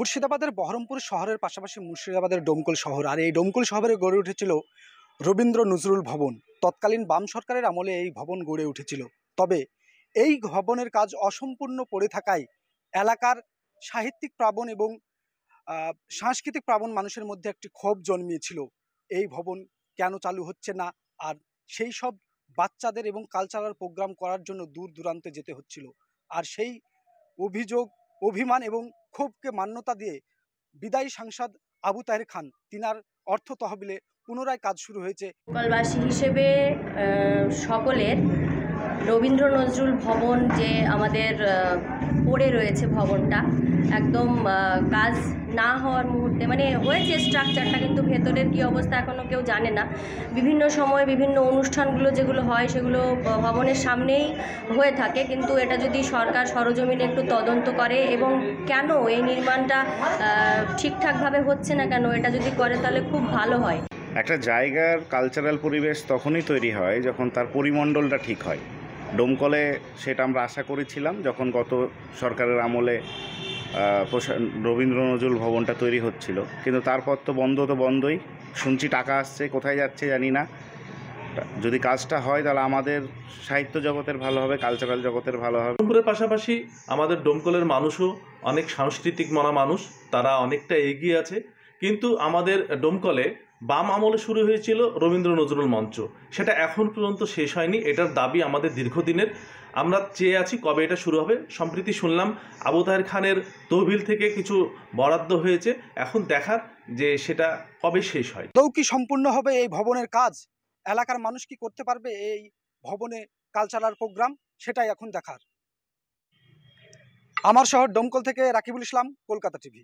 মুর্শিদাবাদের বহরমপুর শহরের পাশাপাশি মুর্শিদাবাদের ডোমকল শহর, আর এই ডোমকল শহরে গড়ে উঠেছিল রবীন্দ্র নজরুল ভবন। তৎকালীন বাম সরকারের আমলে এই ভবন গড়ে উঠেছিল। তবে এই ভবনের কাজ অসম্পূর্ণ পড়ে থাকায় এলাকার সাহিত্যিক প্রাবণ এবং সাংস্কৃতিক প্রাবণ মানুষের মধ্যে একটি ক্ষোভ জন্মিয়েছিল। এই ভবন কেন চালু হচ্ছে না, আর সেই সব বাচ্চাদের এবং কালচারাল প্রোগ্রাম করার জন্য দূর দূরান্তে যেতে হচ্ছিল। আর সেই অভিযোগ, অভিমান এবং ক্ষোভকে মান্যতা দিয়ে বিদায়ী সাংসদ আবু তাহের খান তিনার অর্থ তহবিলে পুনরায় কাজ শুরু হয়েছে। কলবাসী হিসেবে সকলের রবীন্দ্র নজরুল ভবন যে আমাদের পড়ে রয়েছে, ভবনটা একদম কাজ না হওয়ার মুহূর্তে, মানে হয়েছে স্ট্রাকচারটা, কিন্তু ভেতরের কী অবস্থা এখনও কেউ জানে না। বিভিন্ন সময় বিভিন্ন অনুষ্ঠানগুলো যেগুলো হয় সেগুলো ভবনের সামনেই হয়ে থাকে, কিন্তু এটা যদি সরকার সরজমিনে একটু তদন্ত করে এবং কেন এই নির্মাণটা ঠিকঠাকভাবে হচ্ছে না কেন, এটা যদি করে তাহলে খুব ভালো হয়। একটা জায়গার কালচারাল পরিবেশ তখনই তৈরি হয় যখন তার পরিমণ্ডলটা ঠিক হয়। ডোমকলে সেটা আমরা আশা করেছিলাম যখন গত সরকারের আমলে রবীন্দ্র নজরুল ভবনটা তৈরি হচ্ছিল, কিন্তু তারপর তো বন্ধই। শুনছি টাকা আসছে, কোথায় যাচ্ছে জানি না। যদি কাজটা হয় তাহলে আমাদের সাহিত্য জগতের ভালো হবে, কালচারাল জগতের ভালো হবে। ডোমকলের পাশাপাশি আমাদের ডোমকলের মানুষও অনেক সাংস্কৃতিক মনা মানুষ, তারা অনেকটা এগিয়ে আছে। কিন্তু আমাদের ডোমকলে বাম আমলে শুরু হয়েছিল রবীন্দ্র নজরুল মঞ্চ, সেটা এখন পর্যন্ত শেষ হয়নি। এটার দাবি আমাদের দীর্ঘদিনের, আমরা চেয়ে আছি কবে এটা শুরু হবে। সম্প্রতি শুনলাম আবু তাহের খানের তহবিল থেকে কিছু বরাদ্দ হয়েছে, এখন দেখার যে সেটা কবে শেষ হয়। কি সম্পূর্ণ হবে এই ভবনের কাজ, এলাকার মানুষ কি করতে পারবে এই ভবনে কালচারাল প্রোগ্রাম, সেটাই এখন দেখার। আমার শহর ডোমকল থেকে রাকিবুল ইসলাম, কলকাতা টিভি।